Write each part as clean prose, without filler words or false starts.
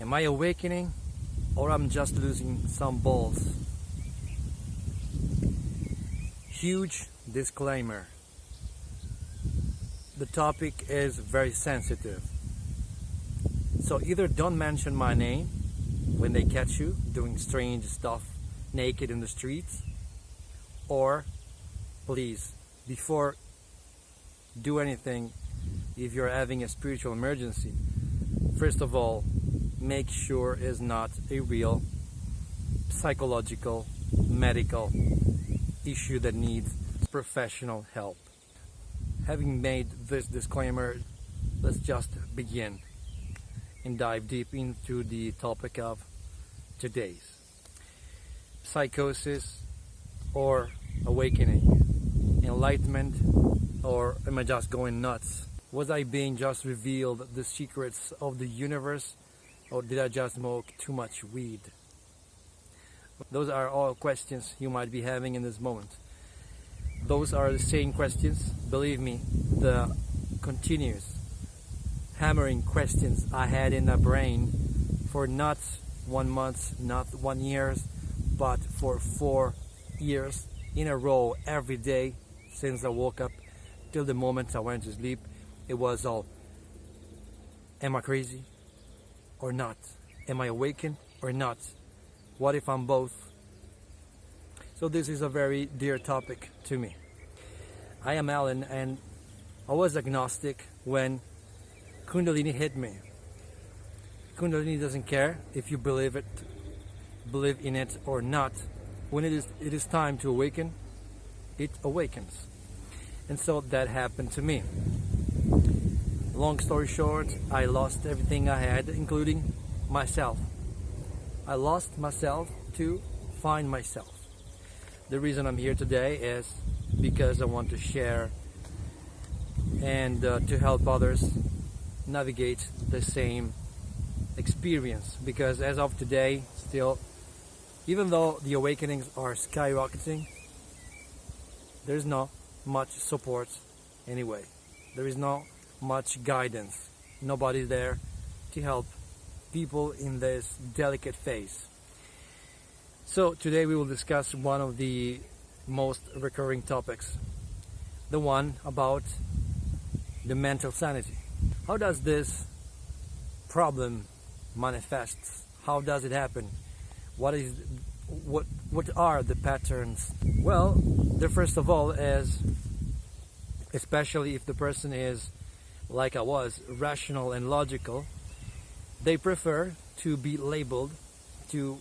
Am I awakening, or I'm just losing some balls? Huge disclaimer. The topic is very sensitive. So either don't mention my name when they catch you doing strange stuff naked in the streets, or please, before do anything, if you're having a spiritual emergency, first of all, make sure it's not a real psychological, medical issue that needs professional help. Having made this disclaimer, let's just begin and dive deep into the topic of today's psychosis or awakening, enlightenment, or am I just going nuts? Was I being just revealed the secrets of the universe, or did I just smoke too much weed? Those are all questions you might be having in this moment. Those are the same questions, believe me, the continuous hammering questions I had in my brain for not 1 month, not 1 year, but for 4 years in a row, every day since I woke up till the moment I went to sleep. It was all, am I crazy or not? Am I awakened or not? What if I'm both? So this is a very dear topic to me. I am Alan, and I was agnostic when kundalini hit me. Kundalini doesn't care if you believe in it or not. When it is time to awaken, it awakens. And so that happened to me. Long story short, I lost everything I had, including myself. I lost myself to find myself. The reason I'm here today is because I want to share and to help others navigate the same experience. Because as of today, still, even though the awakenings are skyrocketing, there's not much support anyway. There is not much guidance. Nobody's there to help people in this delicate phase. So today we will discuss one of the most recurring topics, the one about the mental sanity. How does this problem manifest? How does it happen? What are the patterns? Well, the first of all is, especially if the person is like I was, rational and logical, they prefer to be labeled, to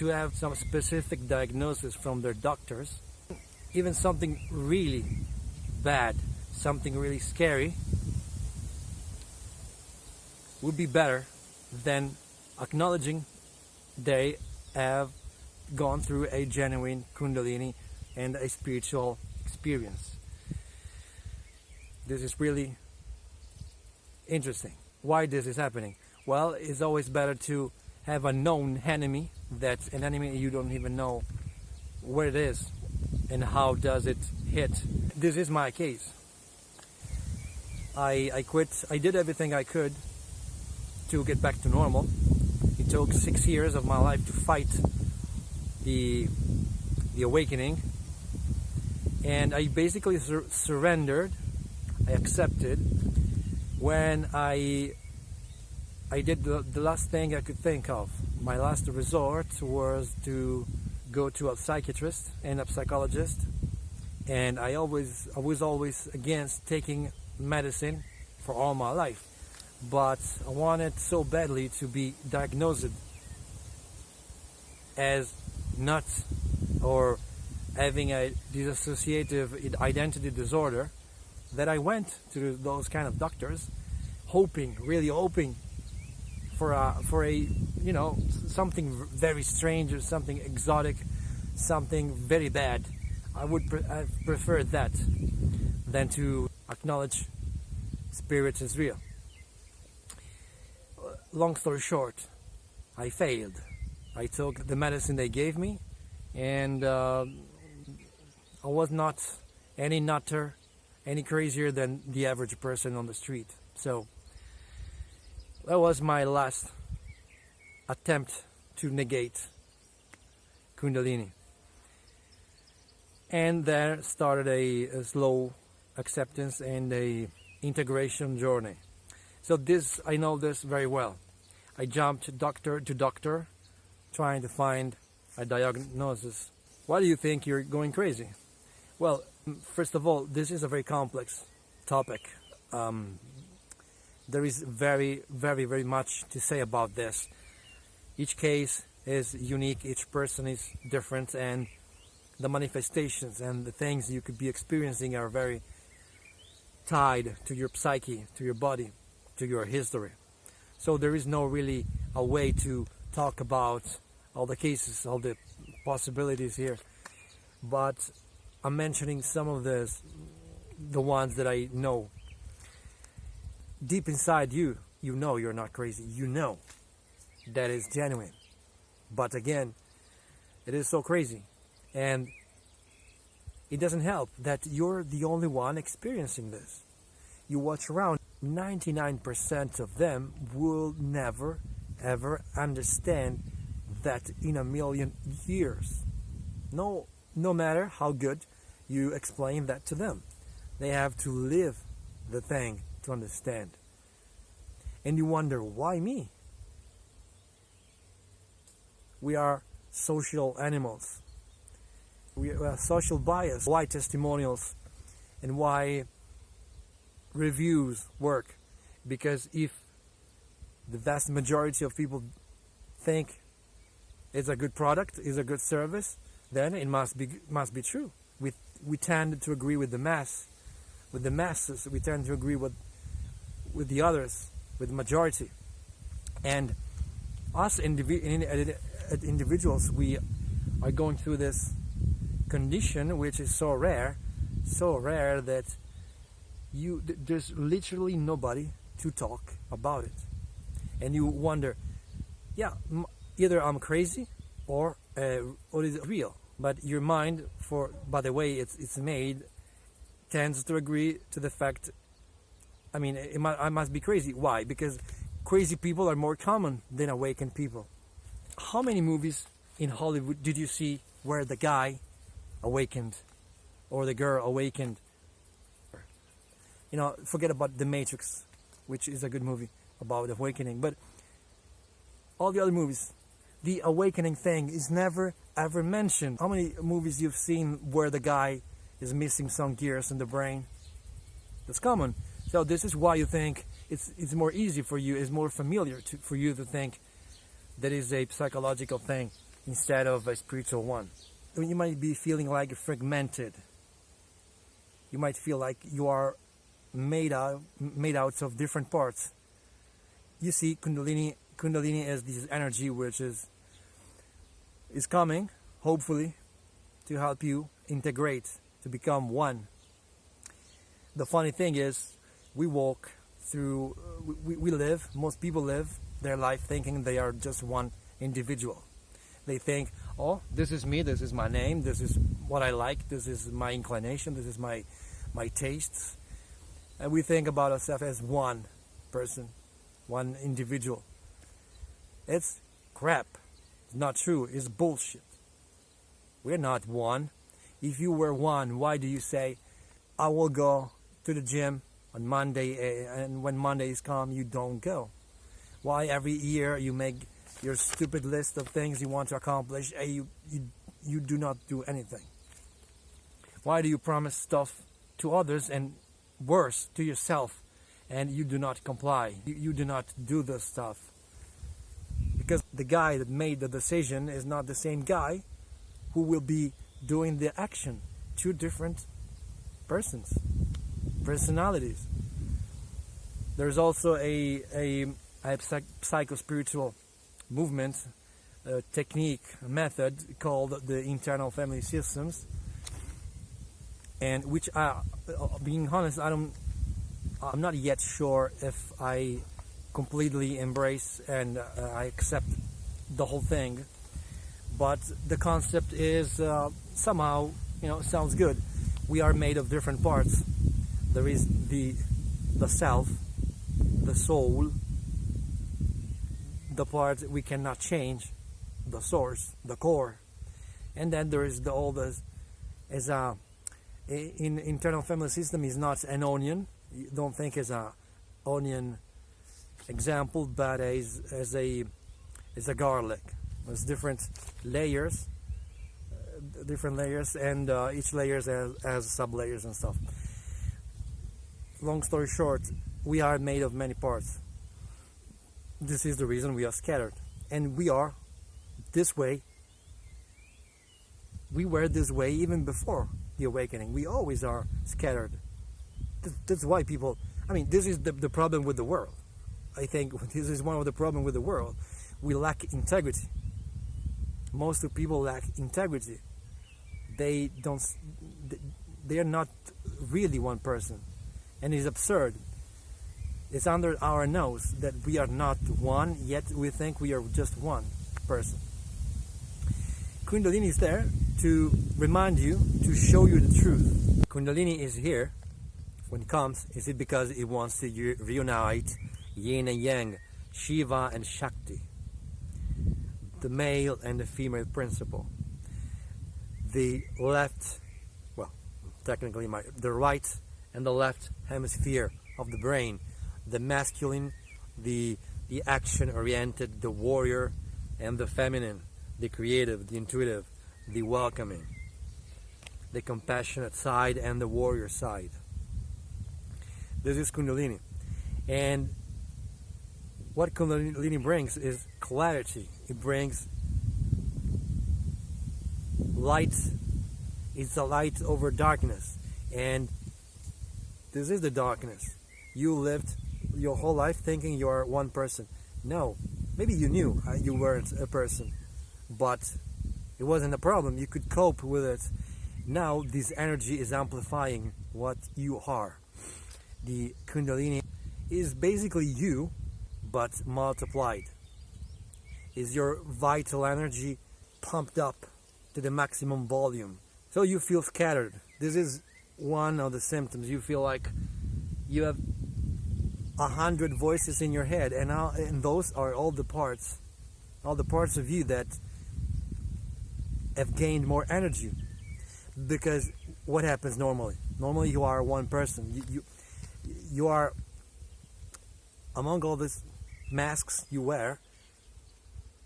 have some specific diagnosis from their doctors. Even something really bad, something really scary, would be better than acknowledging they have gone through a genuine kundalini and a spiritual experience. This is really interesting. Why this is happening? Well, it's always better to have a known enemy, that's an enemy you don't even know where it is and how does it hit. This is my case. I quit. I did everything I could to get back to normal. It took 6 years of my life to fight the awakening, and I basically surrendered. I accepted when I did the last thing I could think of. My last resort was to go to a psychiatrist and a psychologist, and I was always against taking medicine for all my life, but I wanted so badly to be diagnosed as nuts or having a dissociative identity disorder that I went to those kind of doctors, really hoping for a something very strange or something exotic, something very bad. I prefer that than to acknowledge spirit is real. Long story short, I failed. I took the medicine they gave me, and I was not any nutter, any crazier than the average person on the street. So that was my last attempt to negate kundalini. And there started a slow acceptance and a integration journey. So this, I know this very well. I jumped doctor to doctor trying to find a diagnosis. Why do you think you're going crazy? Well, first of all, this is a very complex topic. There is very, very, very much to say about this. Each case is unique, each person is different, and the manifestations and the things you could be experiencing are very tied to your psyche, to your body, to your history. So there is no really a way to talk about all the cases, all the possibilities here. But I'm mentioning some of the ones that I know. Deep inside you, you know you're not crazy. You know that is genuine. But again, it is so crazy. And it doesn't help that you're the only one experiencing this. You watch around, 99% of them will never ever understand that in a million years. No matter how good you explain that to them. They have to live the thing to understand. And you wonder, why me? We are social animals. We have social bias. Why testimonials and why reviews work? Because if the vast majority of people think it's a good product, is a good service, then it must be true. We tend to agree with the masses. We tend to agree with the others, with the majority. And us individuals, we are going through this condition which is so rare that there's literally nobody to talk about it. And you wonder, yeah, either I'm crazy or is it real? But your mind, by the way it's made, tends to agree to the fact, I mean, I must be crazy. Why? Because crazy people are more common than awakened people. How many movies in Hollywood did you see where the guy awakened or the girl awakened? You know, forget about The Matrix, which is a good movie about awakening, but all the other movies, the awakening thing is never ever mentioned. How many movies you've seen where the guy is missing some gears in the brain? That's common. So this is why you think it's more easy for you, it's more familiar for you to think that is a psychological thing instead of a spiritual one. You might be feeling like fragmented. You might feel like you are made out of different parts. You see, Kundalini is this energy which is coming, hopefully, to help you integrate, to become one. The funny thing is, we walk through, we live, most people live their life thinking they are just one individual. They think, oh, this is me, this is my name, this is what I like, this is my inclination, this is my tastes. And we think about ourselves as one person, one individual. It's crap. It's not true. It's bullshit. We're not one. If you were one, why do you say, I will go to the gym on Monday, and when Mondays come, you don't go? Why every year you make your stupid list of things you want to accomplish and you do not do anything? Why do you promise stuff to others and worse, to yourself, and you do not comply? You do not do this stuff. Because the guy that made the decision is not the same guy who will be doing the action. Two different personalities. There's also a psycho-spiritual movement, technique, method called the internal family systems, and which, being honest, I'm not yet sure if I completely embrace and I accept the whole thing, but the concept is somehow, sounds good. We are made of different parts. There is the self, the soul, the part we cannot change, the source, the core. And then there is the oldest, as a in internal family system is not an onion. You don't think as a onion example, but as a garlic. There's different layers, and each layer has sub layers and stuff. Long story short, we are made of many parts. This is the reason we are scattered, and we are this way. We were this way even before the awakening. We always are scattered. That's why people, I mean, this is the problem with the world. I think this is one of the problems with the world. We lack integrity. Most of people lack integrity. They are not really one person. And it's absurd. It's under our nose that we are not one, yet we think we are just one person. Kundalini is there to remind you, to show you the truth. Kundalini is here when it comes. Is it because it wants to reunite yin and yang, Shiva and Shakti, the male and the female principle? The left, well, technically the right and the left hemisphere of the brain, the masculine, the action-oriented, the warrior, and the feminine, the creative, the intuitive, the welcoming, the compassionate side and the warrior side. This is Kundalini. And what Kundalini brings is clarity. It brings light. It's a light over darkness. And this is the darkness. You lived your whole life thinking you are one person. No, maybe you knew you weren't a person, but it wasn't a problem. You could cope with it. Now this energy is amplifying what you are. The Kundalini is basically you, but multiplied. Is your vital energy pumped up to the maximum volume. So you feel scattered. This is one of the symptoms. You feel like you have 100 voices in your head, and those are all the parts of you that have gained more energy. Because what happens normally? Normally you are one person. You are, among all these masks you wear,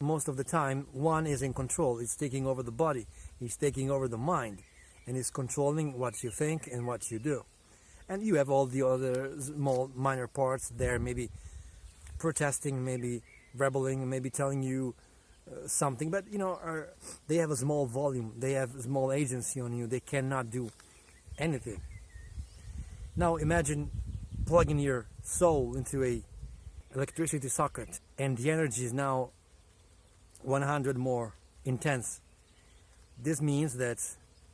most of the time one is in control. It's taking over the body. He's taking over the mind, and is controlling what you think and what you do. And you have all the other small minor parts there, maybe protesting, maybe rebelling, maybe telling you something, but they have a small volume, they have a small agency on you. They cannot do anything. Now imagine plugging your soul into a electricity socket, and the energy is now 100 more intense. This means that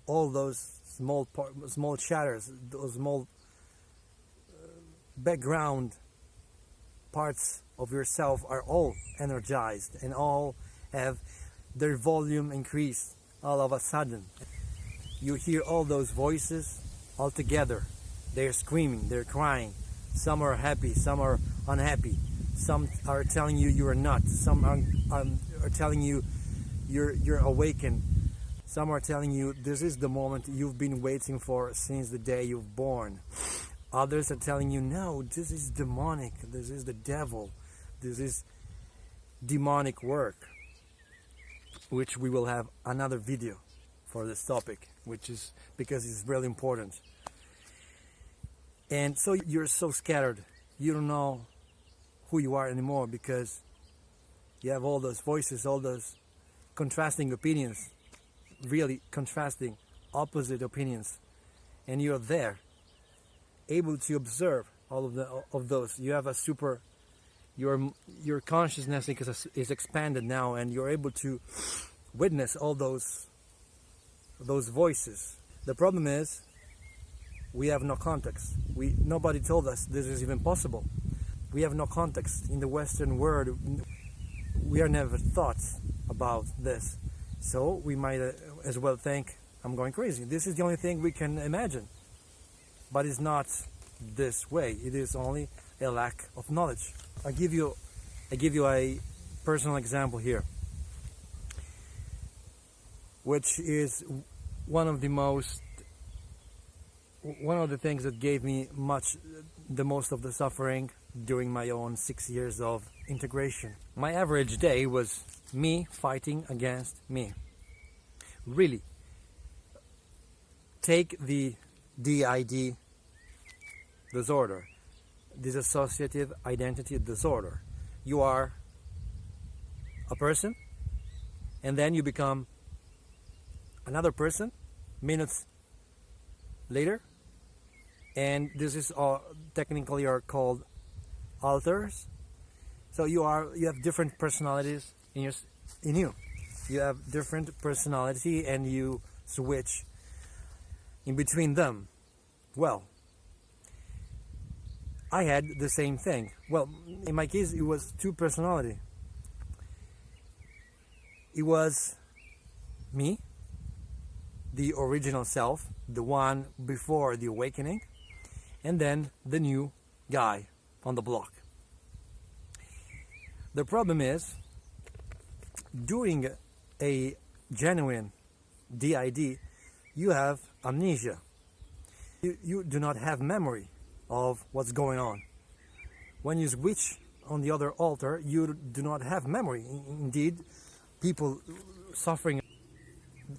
all those small shatters, those small background parts of yourself are all energized and all have their volume increased all of a sudden. You hear all those voices all together. They're screaming, they're crying. Some are happy, some are unhappy. Some are telling you you are not. Some are telling you you're awakened. Some are telling you this is the moment you've been waiting for since the day you've born. Others are telling you, no, this is demonic. This is the devil. This is demonic work. Which we will have another video for this topic, which is because it's really important. And so you're so scattered. You don't know who you are anymore because you have all those voices, all those contrasting opinions, really contrasting opposite opinions, and you're there, able to observe all of those. You have a your consciousness is expanded now, and you're able to witness all those voices. The problem is we have no context. Nobody told us this is even possible. We have no context in the Western world. We are never thought about this, so we might as well think I'm going crazy. This is the only thing we can imagine, but it's not this way. It is only a lack of knowledge. I give you a personal example here, which is one of the things that gave me the most of the suffering during my own 6 years of integration. My average day was me fighting against me. Really. Take the DID disorder, dissociative identity disorder. You are a person, and then you become another person minutes later, and this is technically are called alters. So you have different personalities in you. You have different personality, and you switch in between them. Well, I had the same thing. Well, in my case, it was two personality. It was me, the original self, the one before the awakening, and then the new guy on the block. The problem is, during a genuine DID, you have amnesia. You do not have memory of what's going on. When you switch on the other altar, you do not have memory. Indeed, people suffering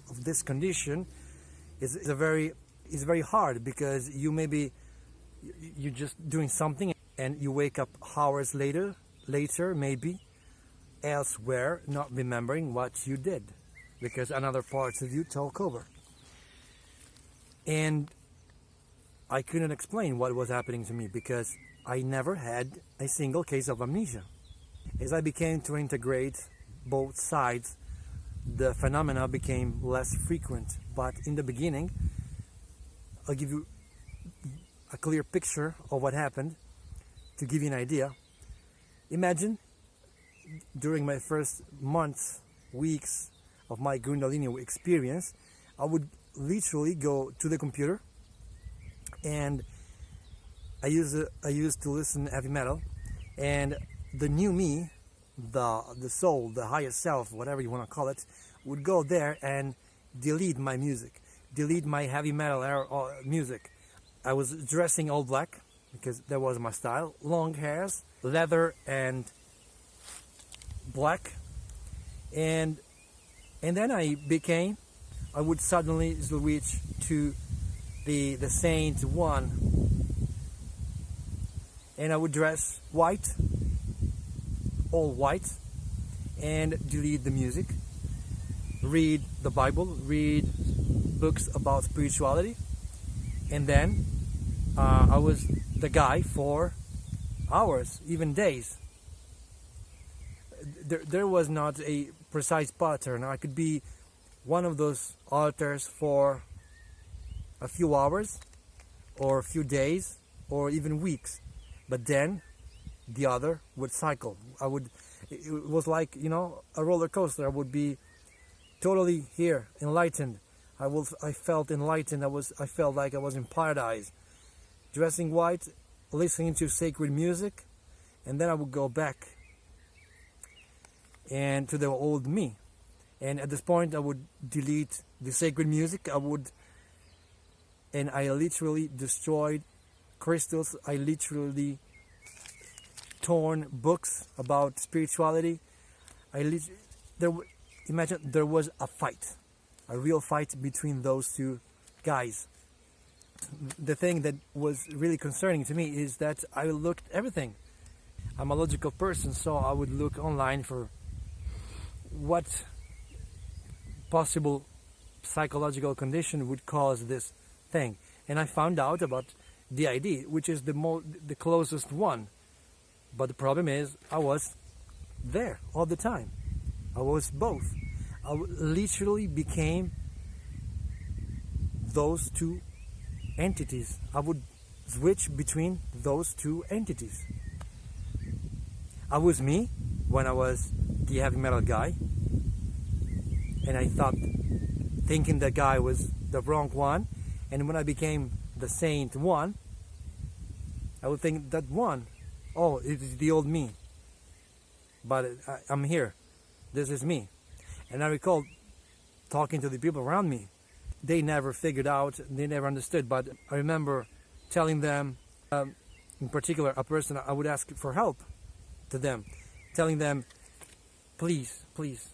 of this condition is very hard, because you're just doing something and you wake up hours later maybe elsewhere, not remembering what you did, because another parts of you took over. And I couldn't explain what was happening to me, because I never had a single case of amnesia. As I began to integrate both sides, the phenomena became less frequent. But in the beginning, I'll give you a clear picture of what happened to give you an idea. Imagine during my first months, weeks of my kundalini experience, I would literally go to the computer, and I used to listen heavy metal, and the new me, the soul, the higher self, whatever you want to call it, would go there and delete my music, delete my heavy metal music. I was dressing all black because that was my style, long hairs, leather and black, and then I would suddenly switch to the Saint one, and I would dress white, all white, and delete the music, read the Bible, read books about spirituality, and then I was the guy for hours, even days. There was not a precise pattern. I could be one of those altars for a few hours, or a few days, or even weeks, but then the other would cycle. It was like, a roller coaster. I would be totally here, enlightened. I felt enlightened. I felt like I was in paradise, dressing white, listening to sacred music, and then I would go back and to the old me. And at this point, I would delete the sacred music. I literally destroyed crystals. I literally torn books about spirituality. Imagine there was a fight, a real fight between those two guys. The thing that was really concerning to me is that I looked everything. I'm a logical person, so I would look online for what possible psychological condition would cause this thing, and I found out about DID, which is the closest one. But the problem is, I was there all the time. I was both. I literally became those two entities. I would switch between those two entities. I was me when I was the heavy metal guy, and I thinking that guy was the wrong one, and when I became the saint one, I would think that one, oh, it is the old me. but I'm here. This is me. And I recall talking to the people around me. They never figured out, they never understood, but I remember telling them, in particular, a person, I would ask for help to them, telling them, please, please,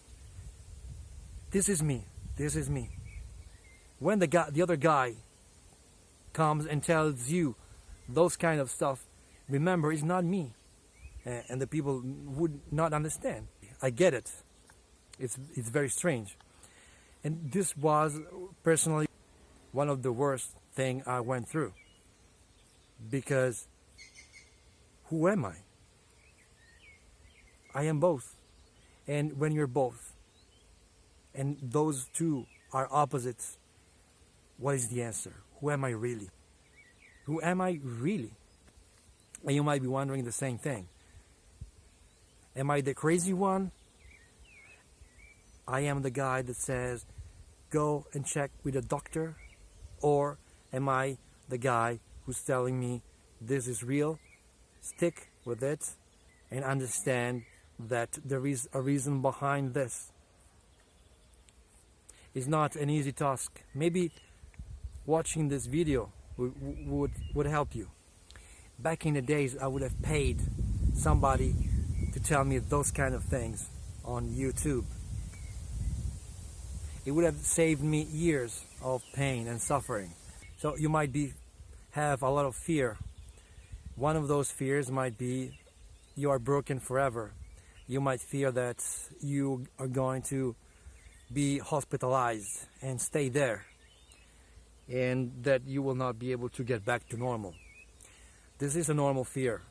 this is me, this is me. When the other guy comes and tells you those kind of stuff, remember, it's not me. And the people would not understand. I get it. It's very strange. And this was personally one of the worst thing I went through. Because who am I? I am both. And when you're both, and those two are opposites, what is the answer? Who am I really? Who am I really? And you might be wondering the same thing. Am I the crazy one? I am the guy that says, go and check with a doctor? Or am I the guy who's telling me this is real, stick with it, and understand that there is a reason behind this? It's not an easy task. Maybe watching this video would help you. Back in the days, I would have paid somebody to tell me those kind of things on YouTube. It would have saved me years of pain and suffering. So you might have a lot of fear. One of those fears might be you are broken forever. You might fear that you are going to be hospitalized and stay there, and that you will not be able to get back to normal. This is a normal fear.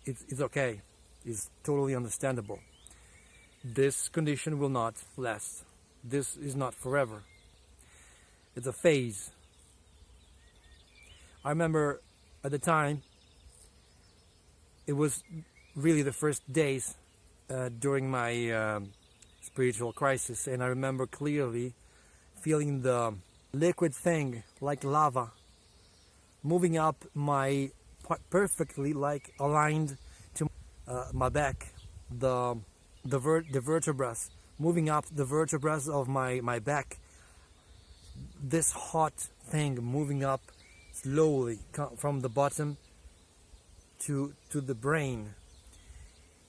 It's okay. It's totally understandable. This condition will not last. This is not forever. It's a phase. I remember at the time, it was really the first days during my spiritual crisis, and I remember clearly feeling the liquid thing like lava moving up my perfectly like aligned to my back, the vertebrae, moving up the vertebrae of my back. This hot thing moving up slowly from the bottom to the brain.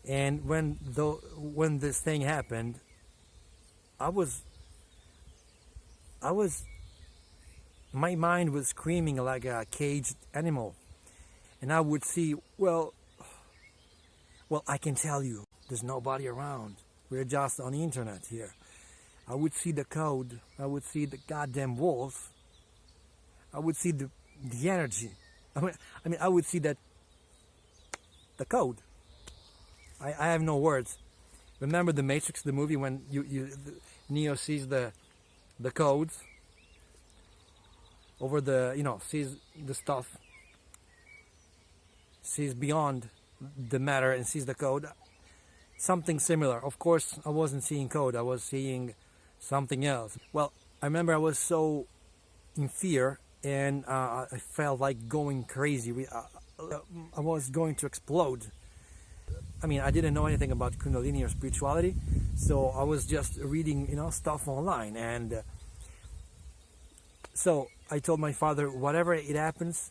And when this thing happened, my mind was screaming like a caged animal. And I would see, well, I can tell you, there's nobody around. We're just on the internet here. I would see the code. I would see the goddamn walls. I would see the energy. I mean, I would see that the code. I have no words. Remember the Matrix, the movie, when Neo sees the codes over sees the stuff, sees beyond the matter and sees the code. Something similar. Of course, I wasn't seeing code. I was seeing something else. Well, I remember I was so in fear, and I felt like going crazy. I was going to explode. I mean, I didn't know anything about kundalini or spirituality, so I was just reading, stuff online. And so I told my father, whatever it happens,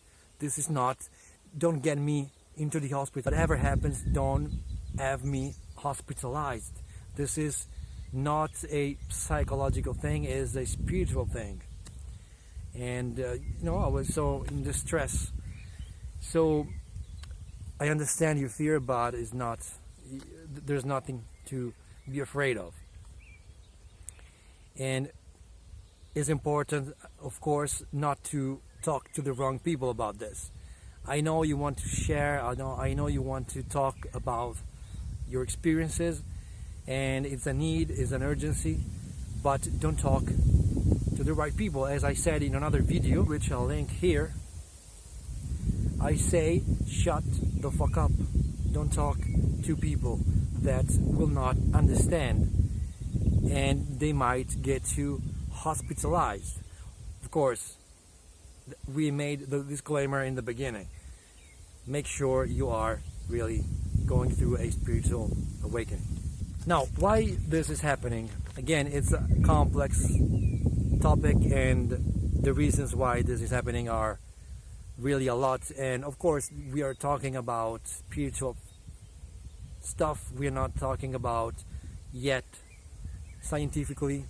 don't get me into the hospital. Whatever happens, don't have me hospitalized. This is not a psychological thing, it is a spiritual thing. And I was so in distress. So I understand your fear, but there's nothing to be afraid of. And it's important, of course, not to talk to the wrong people about this. I know you want to share, I know you want to talk about your experiences, and it's a need, it's an urgency, but don't talk to the right people. As I said in another video, which I'll link here, I say, shut the fuck up. Don't talk to people that will not understand, and they might get you hospitalized. Of course, we made the disclaimer in the beginning. Make sure you are really going through a spiritual awakening. Now, why this is happening? Again, it's a complex topic, and the reasons why this is happening are really a lot. And of course, we are talking about spiritual stuff. We are not talking about yet scientifically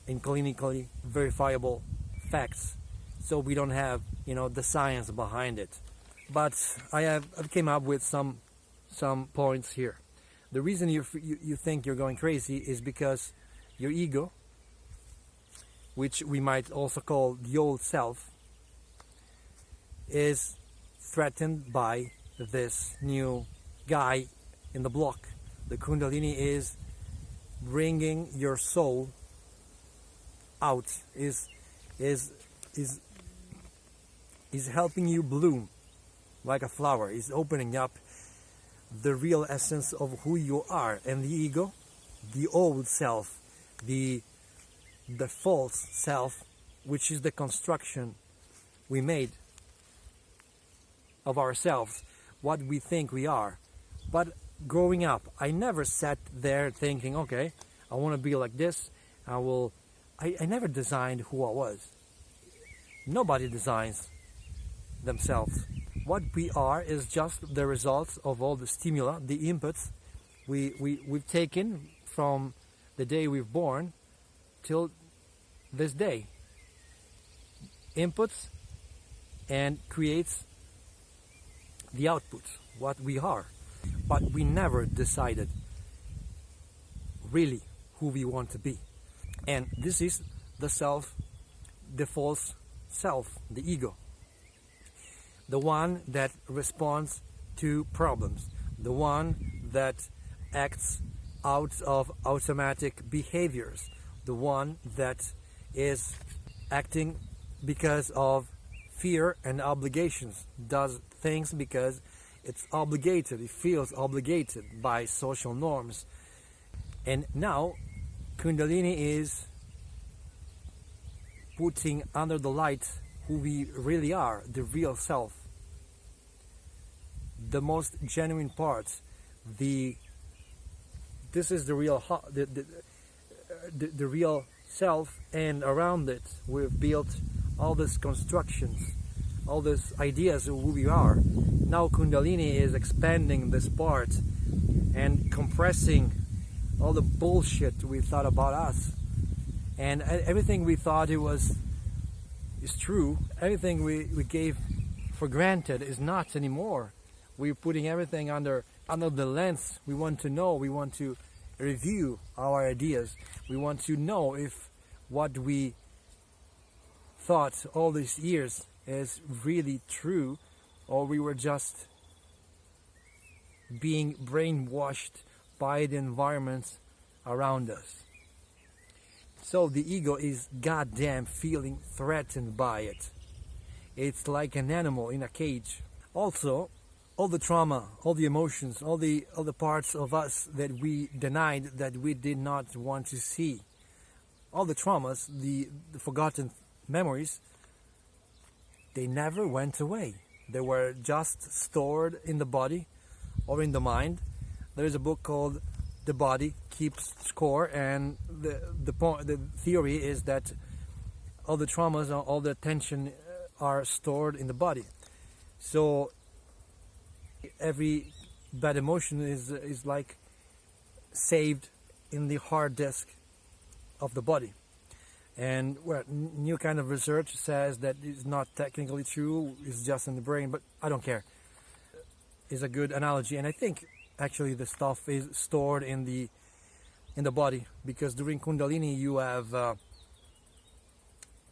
and clinically verifiable facts. So we don't have, the science behind it. But I've came up with some points here. The reason you think you're going crazy is because your ego, which we might also call the old self, is threatened by this new guy in the block. The kundalini is bringing your soul out, is helping you bloom like a flower, is opening up the real essence of who you are. And the ego, the old self, the false self, which is the construction we made of ourselves, what we think we are. But growing up, I never sat there thinking, okay, I want to be like this. I never designed who I was. Nobody designs themselves. What we are is just the results of all the stimuli, the inputs we've taken from the day we've born till this day. Inputs and creates the output, what we are. But we never decided really who we want to be. And this is the self, the false self, the ego. The one that responds to problems, the one that acts out of automatic behaviors, the one that is acting because of fear and obligations, does things because it's obligated, it feels obligated by social norms. And now Kundalini is putting under the light who we really are, the real self, the most genuine parts. This is the real the real self, and around it we've built all these constructions, all these ideas of who we are. Now Kundalini is expanding this part and compressing all the bullshit we thought about us, and everything we thought is true, everything we gave for granted is not anymore. We're putting everything under the lens. We want to know, we want to review our ideas, we want to know if what we thought all these years is really true, or we were just being brainwashed by the environment around us. So the ego is goddamn feeling threatened by it. It's like an animal in a cage. Also, all the trauma, all the emotions, all the parts of us that we denied, that we did not want to see, all the traumas, the forgotten memories, they never went away. They were just stored in the body or in the mind. There is a book called The Body Keeps Score, and the theory is that all the traumas, all the tension are stored in the body. So every bad emotion is like saved in the hard disk of the body. And new kind of research says that it's not technically true, it's just in the brain, but I don't care. It's a good analogy, and I think actually the stuff is stored in the body, because during Kundalini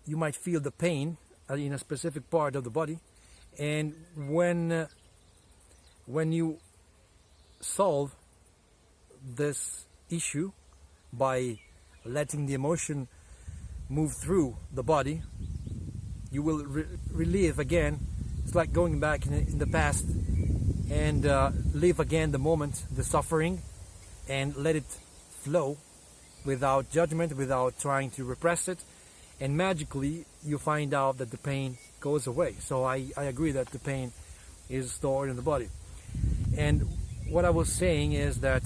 you might feel the pain in a specific part of the body, and when you solve this issue by letting the emotion move through the body, you will relive again. It's like going back in the past and live again the moment, the suffering, and let it flow without judgment, without trying to repress it, and magically you find out that the pain goes away. So I agree that the pain is stored in the body. And what I was saying is that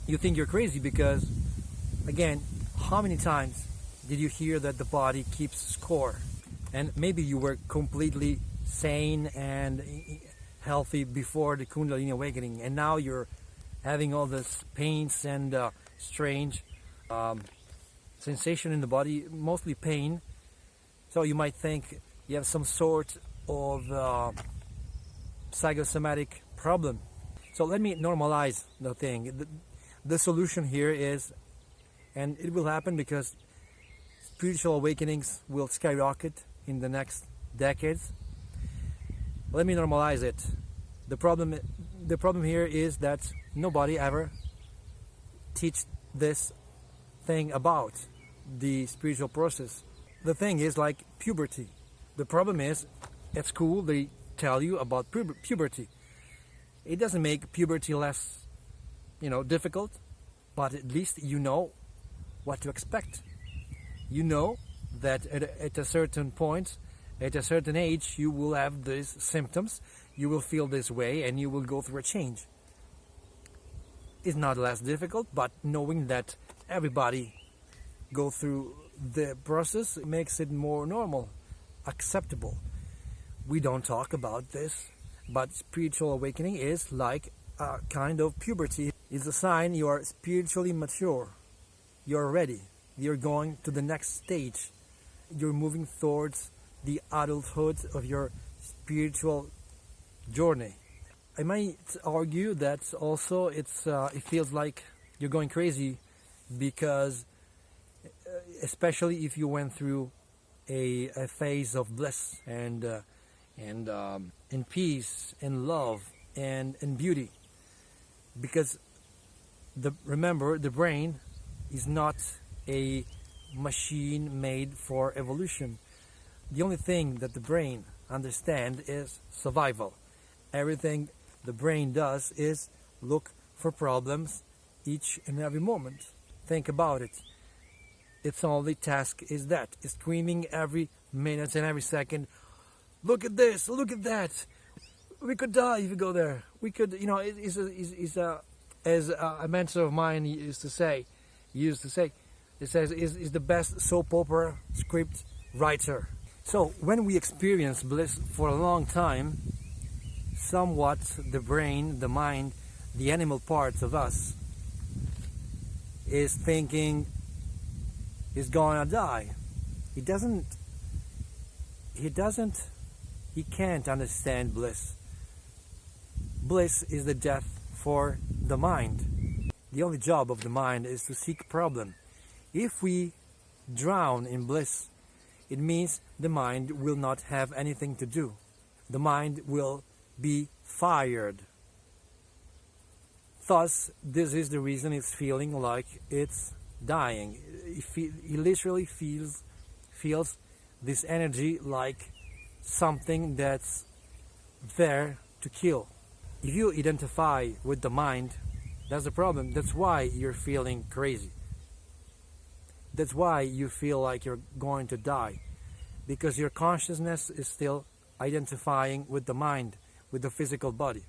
you think you're crazy because, again, how many times did you hear that the body keeps score? And maybe you were completely sane and healthy before the kundalini awakening, and now you're having all this pains and strange sensation in the body, mostly pain. So you might think you have some sort of psychosomatic problem. So let me normalize the thing. The solution here is, and it will happen because spiritual awakenings will skyrocket in the next decades. Let me normalize it. The problem here is that nobody ever teach this thing about the spiritual process. The thing is like puberty. The problem is, at school they tell you about puberty. It doesn't make puberty less, difficult, but at least you know what to expect. You know that at a certain point, at a certain age, you will have these symptoms, you will feel this way, and you will go through a change. It's not less difficult, but knowing that everybody go through the process makes it more normal, acceptable. We don't talk about this, but spiritual awakening is like a kind of puberty. It's a sign you are spiritually mature. You're ready. You're going to the next stage. You're moving towards the adulthood of your spiritual journey. I might argue that also it feels like you're going crazy because especially if you went through a phase of bliss and peace and love and beauty, because remember, the brain is not a machine made for evolution. The only thing that the brain understands is survival. Everything the brain does is look for problems each and every moment. Think about it. Its only task is that, is screaming every minute and every second, look at this, look at that. We could die if we go there. We could, as a mentor of mine used to say, it says, is the best soap opera script writer. So when we experience bliss for a long time, somewhat the brain, the mind, the animal parts of us is thinking he's gonna die. He can't understand bliss. Bliss is the death for the mind. The only job of the mind is to seek problem. If we drown in bliss, it means the mind will not have anything to do. The mind will be fired. Thus, this is the reason it's feeling like it's dying. He literally feels this energy like something that's there to kill. If you identify with the mind, that's the problem. That's why you're feeling crazy. That's why you feel like you're going to die, because your consciousness is still identifying with the mind, with the physical body.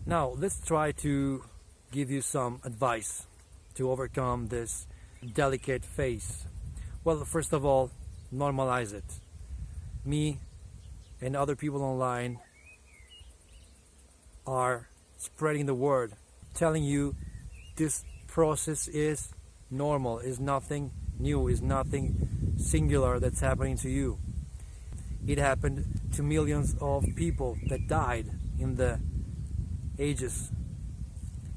Now, let's try to give you some advice to overcome this delicate phase. Well, first of all, normalize it. Me and other people online are spreading the word, telling you this process is normal, is nothing new, is nothing singular that's happening to you. It happened to millions of people that died in the ages,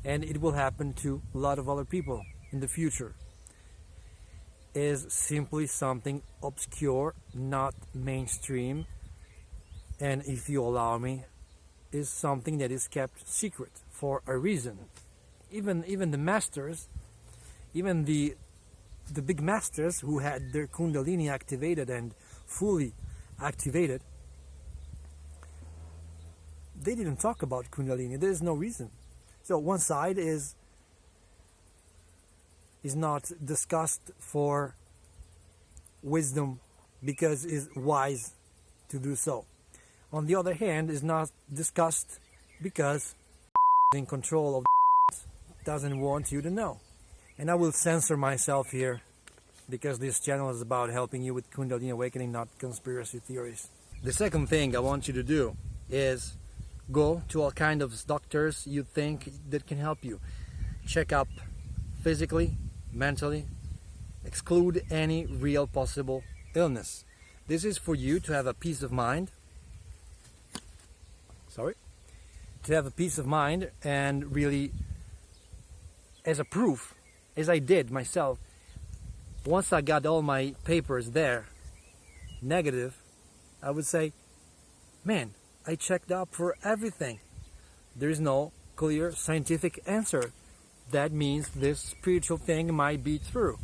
and it will happen to a lot of other people in the future. Is simply something obscure, not mainstream, and if you allow me, is something that is kept secret for a reason. Even the masters, even the big masters who had their kundalini activated and fully activated, they didn't talk about kundalini. There is no reason. So one side is not discussed for wisdom because it's wise to do so. On the other hand, is not discussed because in control of doesn't want you to know. And I will censor myself here because this channel is about helping you with Kundalini awakening, not conspiracy theories. The second thing I want you to do is go to all kind of doctors you think that can help you. Check up physically, mentally, exclude any real possible illness. This is for you to have a peace of mind. To have a peace of mind and really, as a proof, as I did myself, once I got all my papers there, negative, I would say, man, I checked up for everything. There is no clear scientific answer. That means this spiritual thing might be true.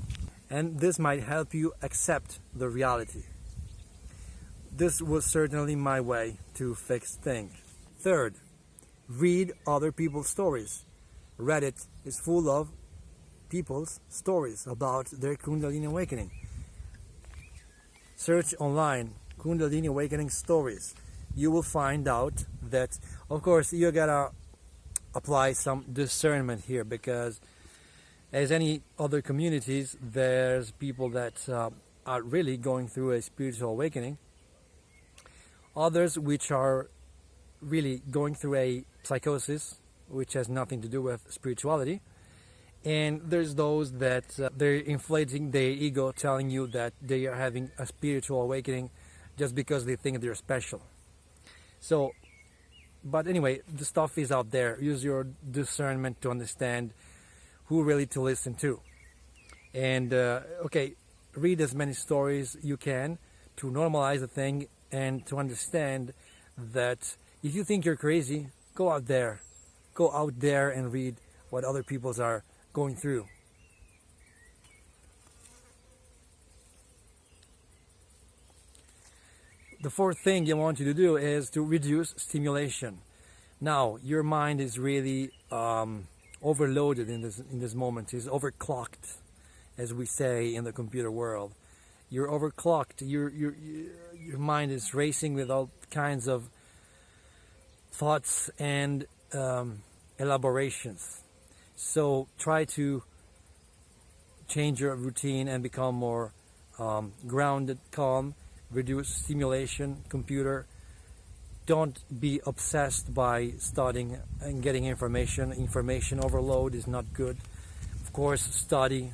And this might help you accept the reality. This was certainly my way to fix things. Third, read other people's stories. Reddit is full of people's stories about their Kundalini awakening. Search online, Kundalini awakening stories. You will find out that, of course, you gotta apply some discernment here, because as any other communities, there's people that are really going through a spiritual awakening. Others which are really going through a psychosis, which has nothing to do with spirituality. And there's those that they're inflating their ego, telling you that they are having a spiritual awakening just because they think they're special. So, but anyway, the stuff is out there. Use your discernment to understand who really to listen to. And okay, read as many stories you can to normalize the thing and to understand that if you think you're crazy, go out there and read what other people's are going through. The fourth thing you want you to do is to reduce stimulation. Now, your mind is really overloaded in this moment. It's overclocked, as we say in the computer world. You're overclocked. Your mind is racing with all kinds of thoughts and elaborations. So try to change your routine and become more grounded, calm, reduce stimulation, computer. Don't be obsessed by studying and getting information. Information overload is not good. Of course, study,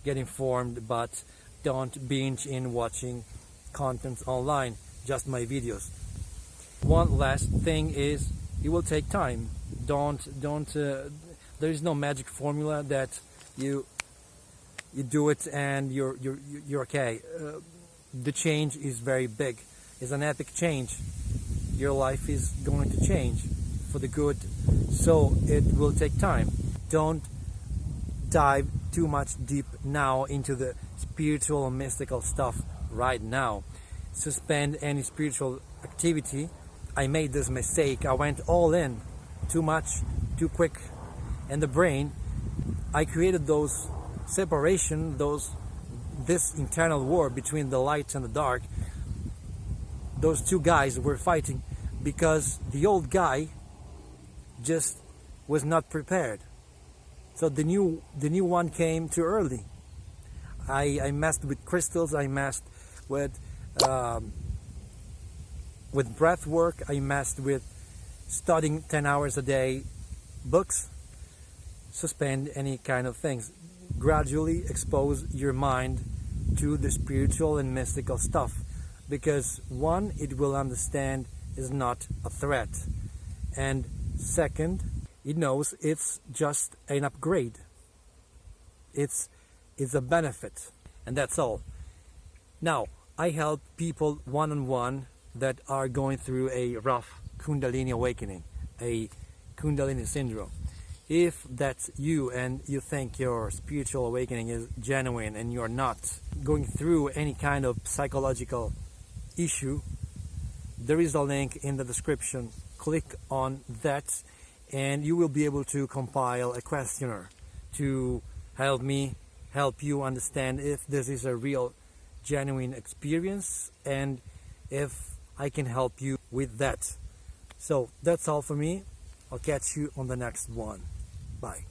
get informed, but don't binge in watching content online, just my videos. One last thing is, it will take time. There is no magic formula that you do it and you're okay. The change is very big. It's an epic change. Your life is going to change for the good, so it will take time. Don't dive too much deep now into the spiritual and mystical stuff right now. Suspend any spiritual activity. I made this mistake. I went all in too much, too quick. And the brain, I created those separation, this internal war between the light and the dark. Those two guys were fighting because the old guy just was not prepared. So the new one came too early. I messed with crystals. I messed with breath work. I messed with studying 10 hours a day books. Suspend any kind of things. Gradually expose your mind to the spiritual and mystical stuff, because one, it will understand is not a threat, and second, it knows it's just an upgrade. It's a benefit, and that's all. Now, I help people one-on-one that are going through a rough Kundalini awakening, a Kundalini syndrome. If that's you and you think your spiritual awakening is genuine and you're not going through any kind of psychological issue, there is a link in the description. Click on that and you will be able to compile a questionnaire to help you understand if this is a real, genuine experience and if I can help you with that. So that's all for me. I'll catch you on the next one. Bye.